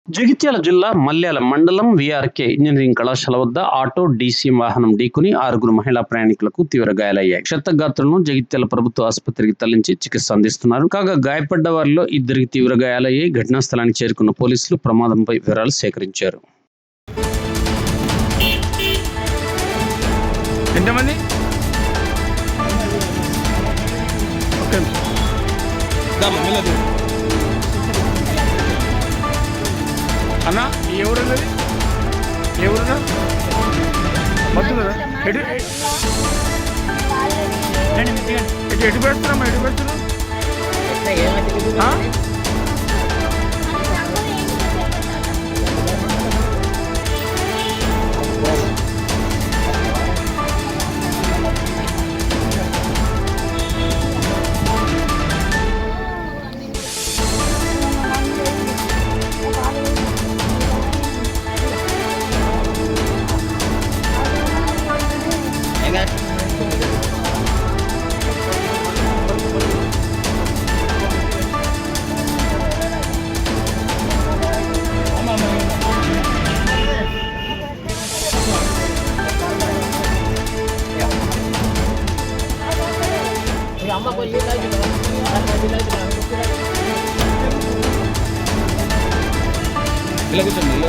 జగిత్యాల జిల్లా మల్యాల మండలం VRK engineering కళాశాల వద్ద ఆటో డీసీఎం వాహనం ఢీకొని 6 మహిళా ప్రయాణికులకు తీవ్ర గాయాలయ్యాయి. క్షతగాత్రులను జగిత్యాల ప్రభుత్వ ఆసుపత్రికి తరలించి చికిత్స అందిస్తున్నారు. కాగా గాయపడ్డ వారిలో 2కి తీవ్ర గాయాలయ్యాయి. ఘటనా స్థలానికి చేరుకున్న పోలీసులు ప్రమాదంపై వివరాలు సేకరించారు. ఎంతమంది? అన్న ఎవరున్నది? ఎవరున్నా వస్తుందా? ఎటు పెడుతున్నామా? ఎటు పెడుతున్నాం? అమ్మ కొంచెం ఇలా కూర్చోండి.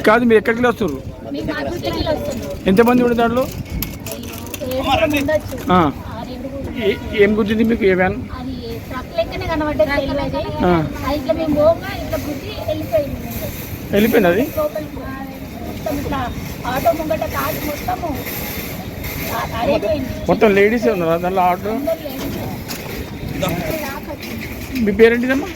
కాదు, మీరు ఎక్కడికి వస్తారు? ఎంతమంది ఉండే దాంట్లో? ఏం గుర్తుంది మీకు? ఏ వ్యాన్? వెళ్ళిపోయింది. అది మొత్తం లేడీసే ఉన్నారా దాంట్లో? ఆటో మీ పేరేంటిదమ్మా?